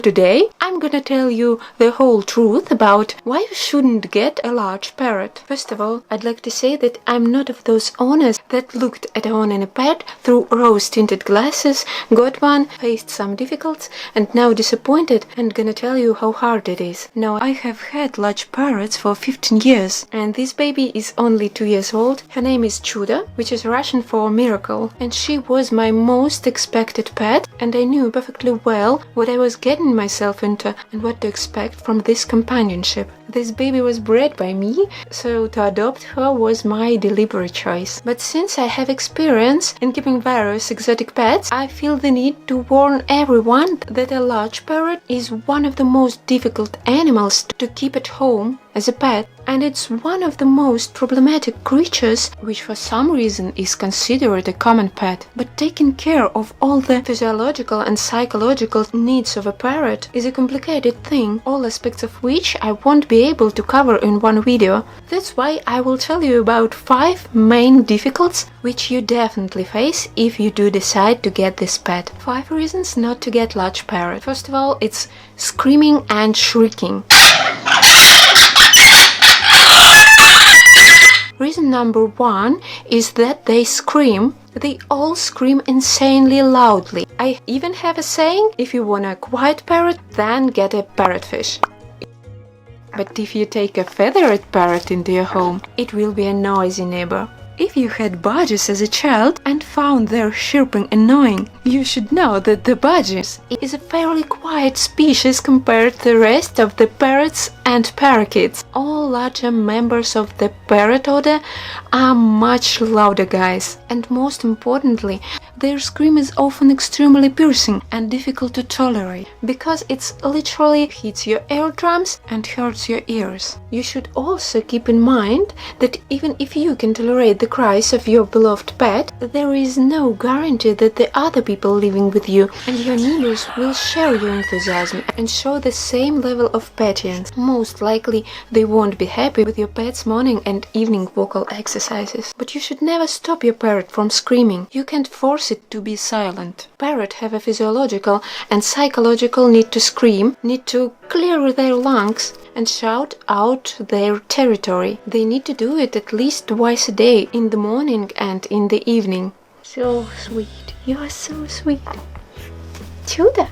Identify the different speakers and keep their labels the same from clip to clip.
Speaker 1: Today, I'm gonna tell you the whole truth about why you shouldn't get a large parrot. First of all, I'd like to say that I'm not of those owners that looked at owning a pet through rose-tinted glasses, got one, faced some difficulties, and now disappointed, and gonna tell you how hard it is. Now, I have had large parrots for 15 years, and this baby is only 2 years old. Her name is Chuda, which is Russian for miracle, and she was my most expected pet, and I knew perfectly well what I was getting myself into and what to expect from this companionship. This baby was bred by me, so to adopt her was my deliberate choice. But since I have experience in keeping various exotic pets, I feel the need to warn everyone that a large parrot is one of the most difficult animals to keep at home as a pet, and it's one of the most problematic creatures, which for some reason is considered a common pet. But taking care of all the physiological and psychological needs of a parrot is a complicated thing, all aspects of which I won't be able to cover in one video. That's why I will tell you about 5 main difficulties which you definitely face if you do decide to get this pet. 5 reasons not to get large parrot. First of all, it's screaming and shrieking. Reason number 1 is that they scream. They all scream insanely loudly. I even have a saying, if you want a quiet parrot, then get a parrotfish. But if you take a feathered parrot into your home, it will be a noisy neighbor. If you had budgies as a child and found their chirping annoying, you should know that the budgies is a fairly quiet species compared to the rest of the parrots and parakeets. All larger members of the parrot order are much louder guys, and most importantly, their scream is often extremely piercing and difficult to tolerate, because it literally hits your eardrums and hurts your ears. You should also keep in mind that even if you can tolerate the cries of your beloved pet, there is no guarantee that the other people living with you and your neighbors will share your enthusiasm and show the same level of patience. Most likely, they won't be happy with your pet's morning and evening vocal exercises. But you should never stop your parrot from screaming. You can't force it to be silent. Parrots have a physiological and psychological need to scream, need to clear their lungs and shout out their territory. They need to do it at least twice a day, in the morning and in the evening. So sweet. You are so sweet. Chuda.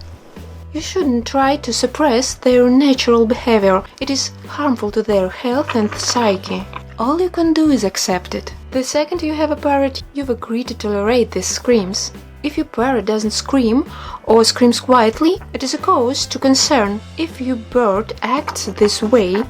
Speaker 1: You shouldn't try to suppress their natural behavior. It is harmful to their health and psyche. All you can do is accept it. The second you have a parrot, you've agreed to tolerate these screams. If your parrot doesn't scream or screams quietly, it is a cause to concern. If your bird acts this way,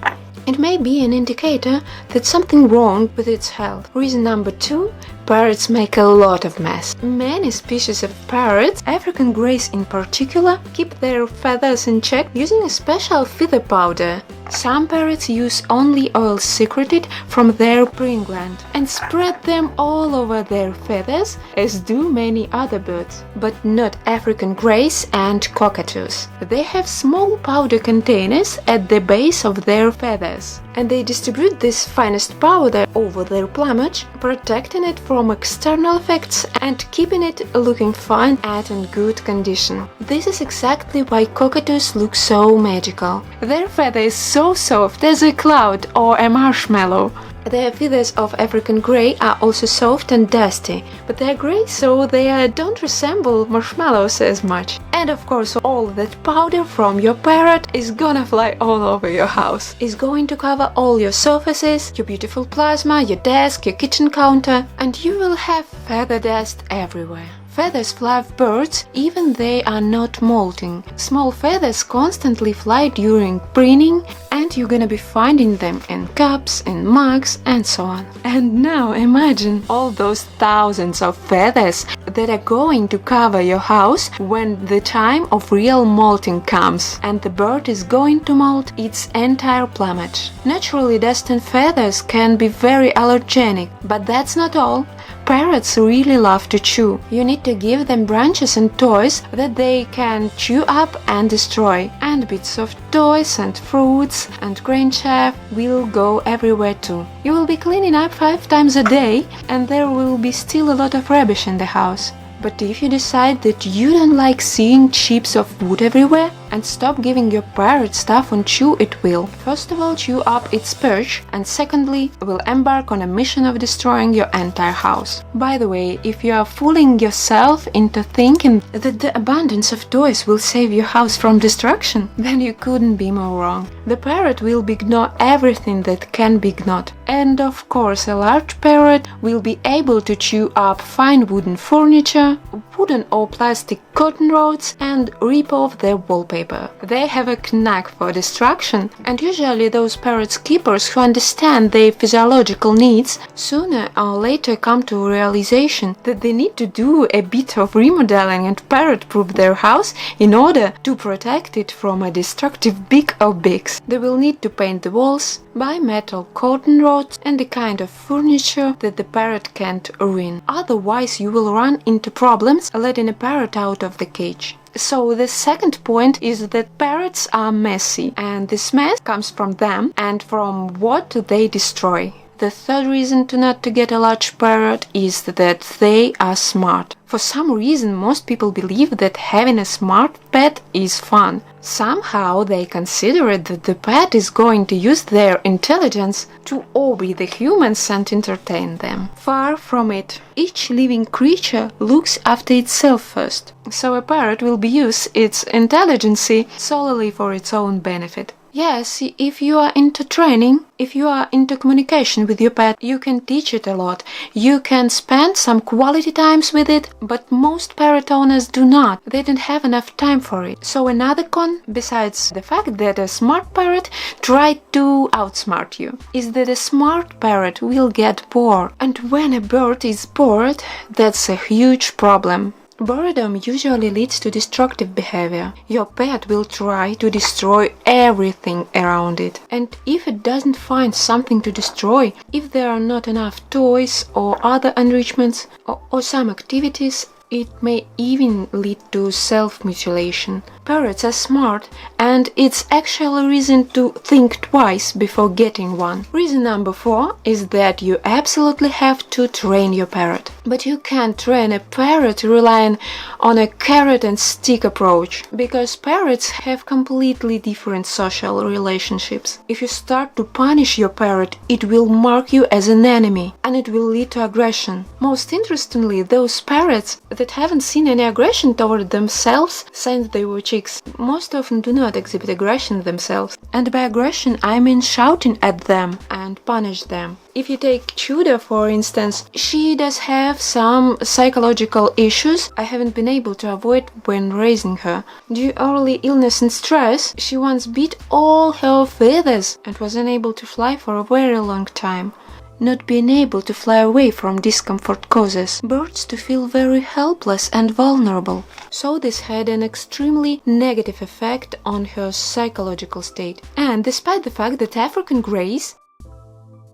Speaker 1: it may be an indicator that something wrong with its health. Reason number 2, parrots make a lot of mess. Many species of parrots, African greys in particular, keep their feathers in check using a special feather powder. Some parrots use only oil secreted from their preying gland and spread them all over their feathers, as do many other birds, but not African greys and cockatoos. They have small powder containers at the base of their feathers, and they distribute this finest powder over their plumage, protecting it from external effects and keeping it looking fine and in good condition. This is exactly why cockatoos look so magical. Their feather is so soft as a cloud or a marshmallow. The feathers of African grey are also soft and dusty, but they are grey, so they don't resemble marshmallows as much. And of course, all that powder from your parrot is gonna fly all over your house. It's going to cover all your surfaces, your beautiful plasma, your desk, your kitchen counter, and you will have feather dust everywhere. Feathers fly of birds, even they are not molting. Small feathers constantly fly during preening, and you're gonna be finding them in cups, in mugs, and so on. And now imagine all those thousands of feathers that are going to cover your house when the time of real molting comes, and the bird is going to molt its entire plumage. Naturally, dust and feathers can be very allergenic, but that's not all. Parrots really love to chew. You need to give them branches and toys that they can chew up and destroy. And bits of toys and fruits and grain chaff will go everywhere too. You will be cleaning up 5 times a day, and there will be still a lot of rubbish in the house. But if you decide that you don't like seeing chips of wood everywhere, and stop giving your parrot stuff on chew it will. First of all, chew up its perch, and secondly, will embark on a mission of destroying your entire house. By the way, if you are fooling yourself into thinking that the abundance of toys will save your house from destruction, then you couldn't be more wrong. The parrot will ignore everything that can be ignored. And of course, a large parrot will be able to chew up fine wooden furniture, wooden or plastic cotton rods, and rip off their wallpaper. They have a knack for destruction, and usually those parrots keepers who understand their physiological needs sooner or later come to a realization that they need to do a bit of remodeling and parrot-proof their house in order to protect it from a destructive big of bigs. They will need to paint the walls, buy metal cotton rods, and the kind of furniture that the parrot can't ruin. Otherwise, you will run into problems letting a parrot out of the cage. So the second point is that parrots are messy, and this mess comes from them and from what they destroy. The third reason not to get a large parrot is that they are smart. For some reason, most people believe that having a smart pet is fun. Somehow they consider that the pet is going to use their intelligence to obey the humans and entertain them. Far from it. Each living creature looks after itself first, so a parrot will use its intelligence solely for its own benefit. Yes, if you are into training, if you are into communication with your pet, you can teach it a lot. You can spend some quality times with it, but most parrot owners do not. They don't have enough time for it. So another con, besides the fact that a smart parrot tried to outsmart you, is that a smart parrot will get bored. And when a bird is bored, that's a huge problem. Boredom usually leads to destructive behavior. Your pet will try to destroy everything around it. And if it doesn't find something to destroy, if there are not enough toys or other enrichments or some activities, it may even lead to self-mutilation. Parrots are smart, and it's actually a reason to think twice before getting one. Reason number 4 is that you absolutely have to train your parrot. But you can't train a parrot relying on a carrot and stick approach, because parrots have completely different social relationships. If you start to punish your parrot, it will mark you as an enemy, and it will lead to aggression. Most interestingly, those parrots that haven't seen any aggression toward themselves since they were chicks most often do not exhibit aggression themselves. And by aggression I mean shouting at them and punish them. If you take Tudor, for instance, she does have some psychological issues I haven't been able to avoid when raising her. Due to early illness and stress, she once bit all her feathers and was unable to fly for a very long time. Not being able to fly away from discomfort causes birds to feel very helpless and vulnerable. So this had an extremely negative effect on her psychological state. And despite the fact that African greys,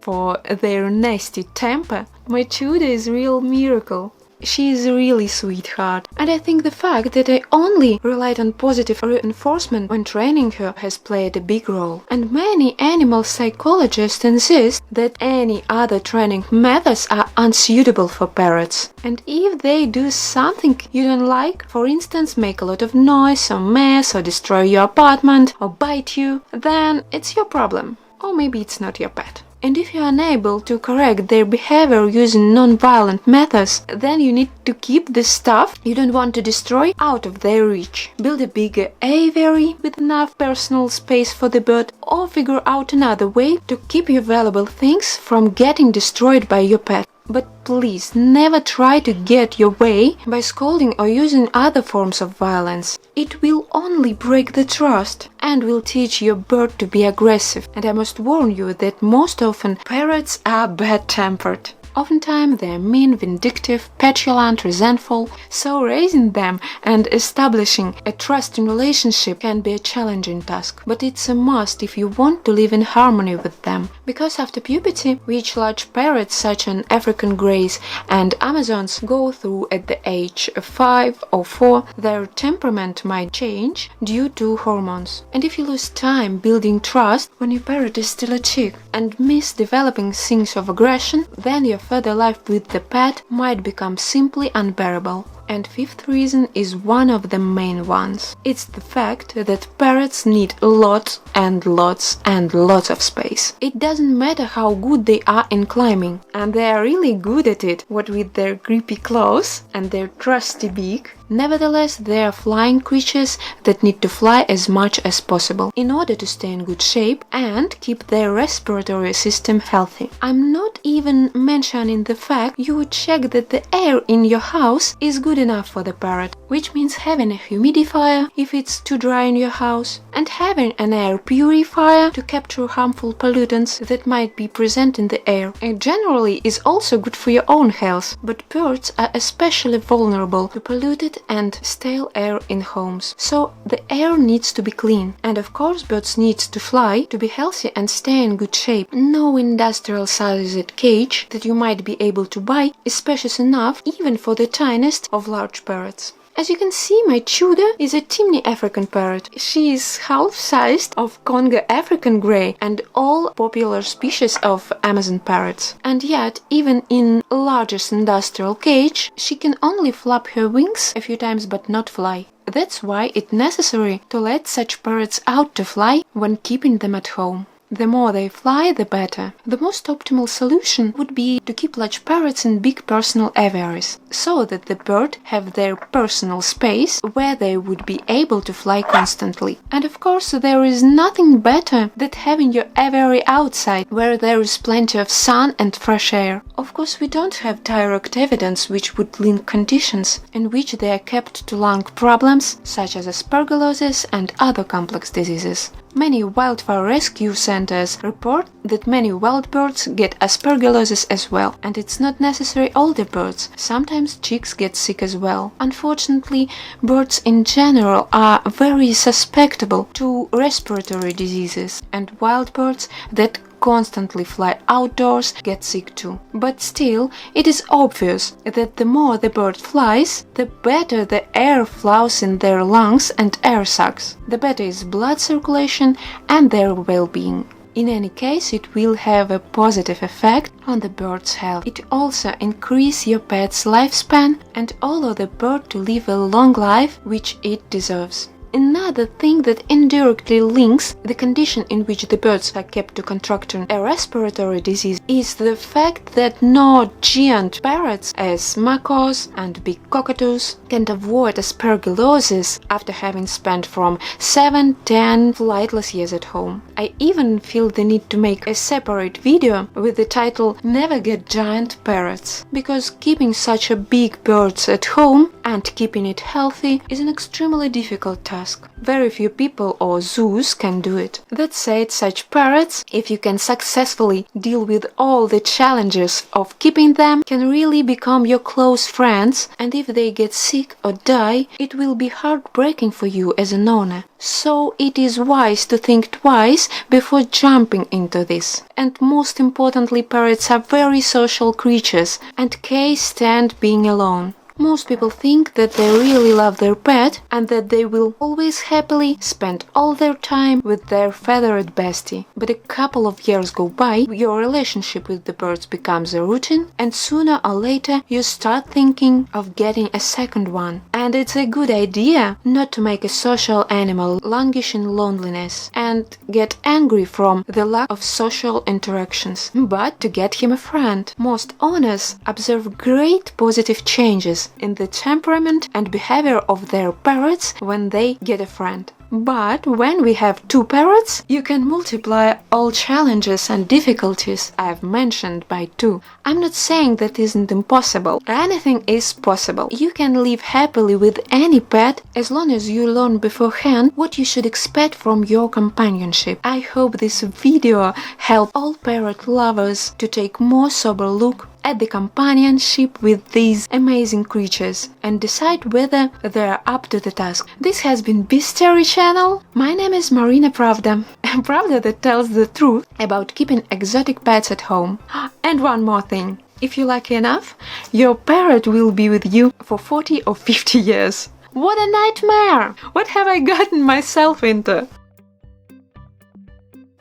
Speaker 1: for their nasty temper, my Tudor is a real miracle. She is a really sweetheart, and I think the fact that I only relied on positive reinforcement when training her has played a big role. And many animal psychologists insist that any other training methods are unsuitable for parrots. And if they do something you don't like, for instance make a lot of noise or mess or destroy your apartment or bite you, then it's your problem. Or maybe it's not your pet. And if you are unable to correct their behavior using non-violent methods, then you need to keep the stuff you don't want to destroy out of their reach. Build a bigger aviary with enough personal space for the bird, or figure out another way to keep your valuable things from getting destroyed by your pet. But please never try to get your way by scolding or using other forms of violence. It will only break the trust and will teach your bird to be aggressive. And I must warn you that most often parrots are bad-tempered. Oftentimes they are mean, vindictive, petulant, resentful, so raising them and establishing a trusting relationship can be a challenging task. But it's a must if you want to live in harmony with them. Because after puberty, which large parrots such as African greys and Amazons go through at the age of 5 or 4, their temperament might change due to hormones. And if you lose time building trust when your parrot is still a chick and miss developing things of aggression, then your further life with the pet might become simply unbearable. And fifth reason is one of the main ones. It's the fact that parrots need lots and lots and lots of space. It doesn't matter how good they are in climbing, and they are really good at it, what with their creepy claws and their trusty beak. Nevertheless, they are flying creatures that need to fly as much as possible in order to stay in good shape and keep their respiratory system healthy. I'm not even mentioning the fact you would check that the air in your house is good enough for the parrot, which means having a humidifier if it's too dry in your house, and having an air purifier to capture harmful pollutants that might be present in the air. It generally is also good for your own health, but birds are especially vulnerable to polluted and stale air in homes. So the air needs to be clean. And of course birds need to fly to be healthy and stay in good shape. No industrial sized cage that you might be able to buy is spacious enough even for the tiniest of large parrots. As you can see, my Tudor is a Timney African parrot. She is half-sized of Congo African grey and all popular species of Amazon parrots. And yet, even in largest industrial cage, she can only flap her wings a few times but not fly. That's why it's necessary to let such parrots out to fly when keeping them at home. The more they fly, the better. The most optimal solution would be to keep large parrots in big personal aviaries, so that the bird have their personal space where they would be able to fly constantly. And of course, there is nothing better than having your aviary outside, where there is plenty of sun and fresh air. Of course, we don't have direct evidence which would link conditions in which they are kept to lung problems, such as aspergillosis and other complex diseases. Many wildfire rescue centers report that many wild birds get aspergillosis as well, and it's not necessarily all the birds. Sometimes chicks get sick as well. Unfortunately, birds in general are very susceptible to respiratory diseases, and wild birds that constantly fly outdoors get sick too. But still, it is obvious that the more the bird flies, the better the air flows in their lungs and air sacs. The better is blood circulation and their well-being. In any case, it will have a positive effect on the bird's health. It also increases your pet's lifespan and allow the bird to live a long life, which it deserves. Another thing that indirectly links the condition in which the birds are kept to contracting a respiratory disease is the fact that no giant parrots as macaws and big cockatoos can avoid aspergillosis after having spent from 7-10 flightless years at home. I even feel the need to make a separate video with the title "Never Get Giant Parrots", because keeping such a big birds at home and keeping it healthy is an extremely difficult task. Very few people or zoos can do it. That said, such parrots, if you can successfully deal with all the challenges of keeping them, can really become your close friends, and if they get sick or die, it will be heartbreaking for you as an owner. So it is wise to think twice before jumping into this. And most importantly, parrots are very social creatures and can't stand being alone. Most people think that they really love their pet and that they will always happily spend all their time with their feathered bestie. But a couple of years go by, your relationship with the birds becomes a routine, and sooner or later you start thinking of getting a second one. And it's a good idea not to make a social animal languish in loneliness and get angry from the lack of social interactions, but to get him a friend. Most owners observe great positive changes in the temperament and behavior of their parrots when they get a friend. But when we have two parrots, you can multiply all challenges and difficulties I've mentioned by 2. I'm not saying that isn't impossible. Anything is possible. You can live happily with any pet as long as you learn beforehand what you should expect from your companionship. I hope this video helped all parrot lovers to take more sober look at the companionship with these amazing creatures and decide whether they're up to the task. This has been Beastiary channel. My name is Marina Pravda, a Pravda that tells the truth about keeping exotic pets at home. And one more thing, if you're lucky enough, your parrot will be with you for 40 or 50 years. What a nightmare! What have I gotten myself into?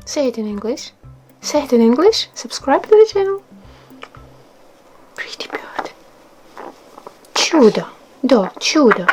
Speaker 1: Say it in English. Say it in English. Subscribe to the channel. Pretty bird. Чудо. До, чудо.